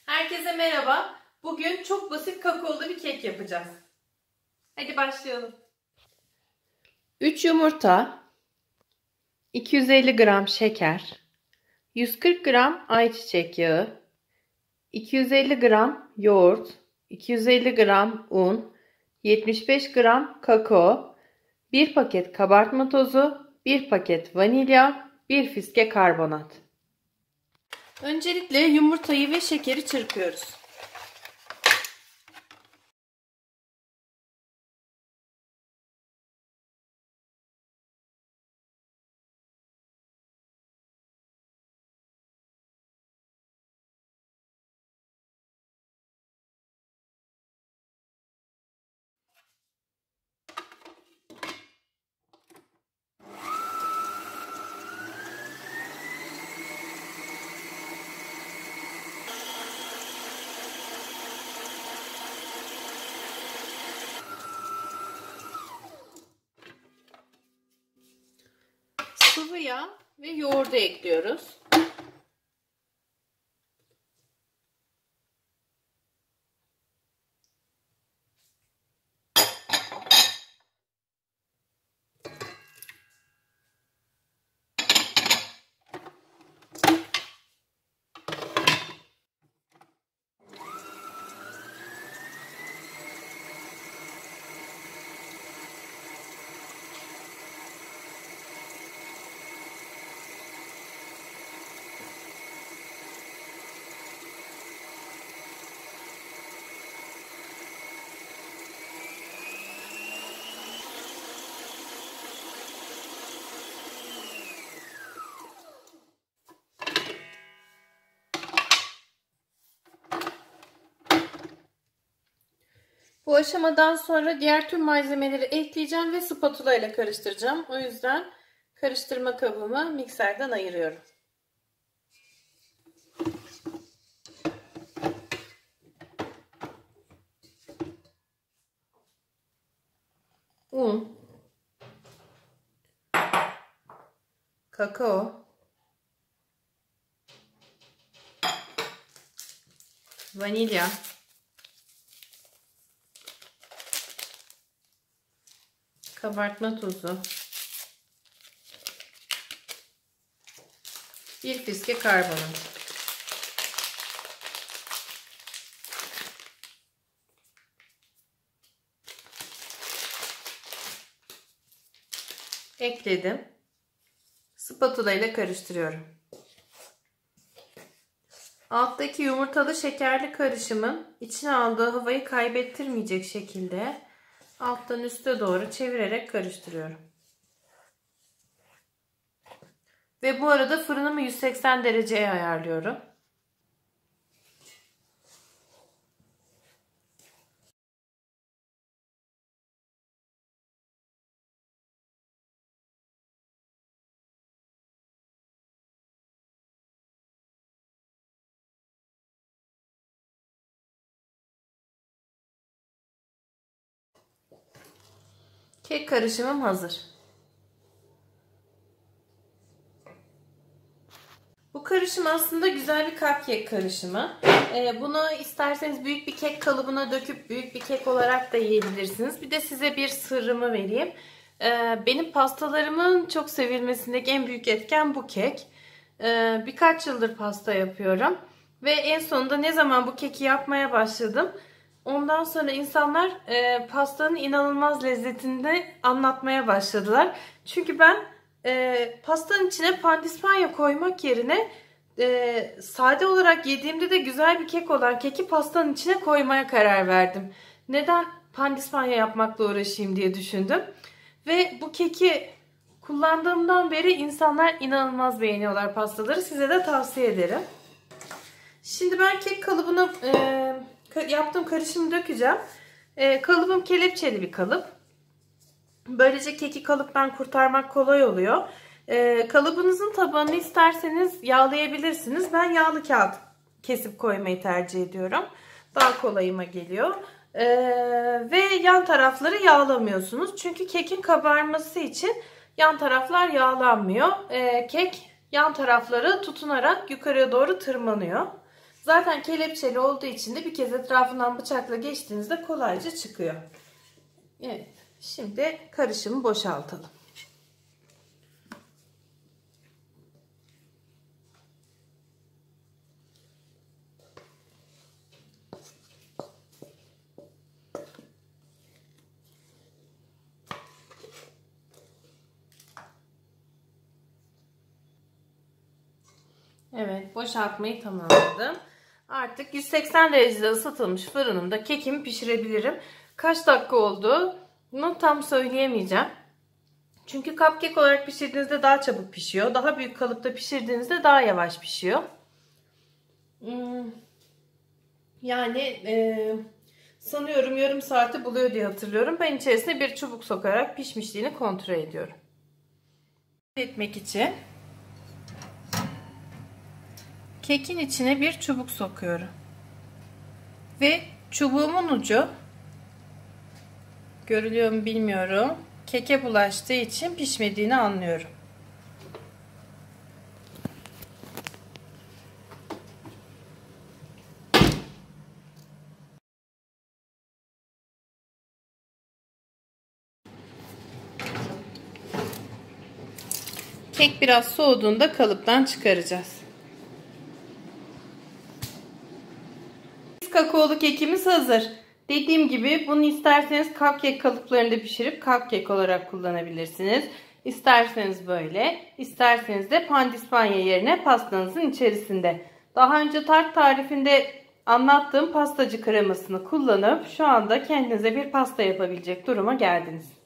Herkese merhaba. Bugün çok basit kakaolu bir kek yapacağız. Hadi başlayalım. 3 yumurta, 250 gram şeker, 140 gram ayçiçek yağı, 250 gram yoğurt, 250 gram un, 75 gram kakao, 1 paket kabartma tozu, 1 paket vanilya, 1 fiske karbonat. Öncelikle yumurtayı ve şekeri çırpıyoruz. Sıvı yağ ve yoğurdu ekliyoruz. Bu aşamadan sonra diğer tüm malzemeleri ekleyeceğim ve spatula ile karıştıracağım. O yüzden karıştırma kabımı mikserden ayırıyorum. Un, kakao, vanilya, kabartma tozu, 1 fiske karbonat. Ekledim. Spatula ile karıştırıyorum. Alttaki yumurtalı şekerli karışımın içine aldığı havayı kaybettirmeyecek şekilde alttan üste doğru çevirerek karıştırıyorum. Ve bu arada fırınımı 180 dereceye ayarlıyorum. Kek karışımım hazır. Bu karışım aslında güzel bir cupcake karışımı. Bunu isterseniz büyük bir kek kalıbına döküp büyük bir kek olarak da yiyebilirsiniz. Bir de size bir sırrımı vereyim. Benim pastalarımın çok sevilmesindeki en büyük etken bu kek. Birkaç yıldır pasta yapıyorum. Ve en sonunda ne zaman bu keki yapmaya başladım, ondan sonra insanlar pastanın inanılmaz lezzetini anlatmaya başladılar. Çünkü ben pastanın içine pandispanya koymak yerine sade olarak yediğimde de güzel bir kek olan keki pastanın içine koymaya karar verdim. Neden pandispanya yapmakla uğraşayım diye düşündüm. Ve bu keki kullandığımdan beri insanlar inanılmaz beğeniyorlar pastaları. Size de tavsiye ederim. Şimdi ben kek kalıbına yaptığım karışımı dökeceğim. Kalıbım kelepçeli bir kalıp. Böylece keki kalıptan kurtarmak kolay oluyor. Kalıbınızın tabanını isterseniz yağlayabilirsiniz. Ben yağlı kağıt kesip koymayı tercih ediyorum. Daha kolayıma geliyor. Ve yan tarafları yağlamıyorsunuz. Çünkü kekin kabarması için yan taraflar yağlanmıyor. Kek yan tarafları tutunarak yukarıya doğru tırmanıyor. Zaten kelepçeli olduğu için de bir kez etrafından bıçakla geçtiğinizde kolayca çıkıyor. Evet. Şimdi karışımı boşaltalım. Evet, boşaltmayı tamamladım. Artık 180 derecede ısıtılmış fırınımda kekimi pişirebilirim. Kaç dakika olduğunu tam söyleyemeyeceğim. Çünkü cupcake olarak pişirdiğinizde daha çabuk pişiyor. Daha büyük kalıpta pişirdiğinizde daha yavaş pişiyor. Yani sanıyorum yarım saati buluyor diye hatırlıyorum. Ben içerisine bir çubuk sokarak pişmişliğini kontrol ediyorum. Etmek için kekin içine bir çubuk sokuyorum. Ve çubuğumun ucu, görülüyor mu bilmiyorum, keke bulaştığı için pişmediğini anlıyorum. Kek biraz soğuduğunda kalıptan çıkaracağız. Kakaolu kekimiz hazır. Dediğim gibi bunu isterseniz cupcake kalıplarında pişirip cupcake olarak kullanabilirsiniz. İsterseniz böyle, isterseniz de pandispanya yerine pastanızın içerisinde. Daha önce tart tarifinde anlattığım pastacı kremasını kullanıp şu anda kendinize bir pasta yapabilecek duruma geldiniz.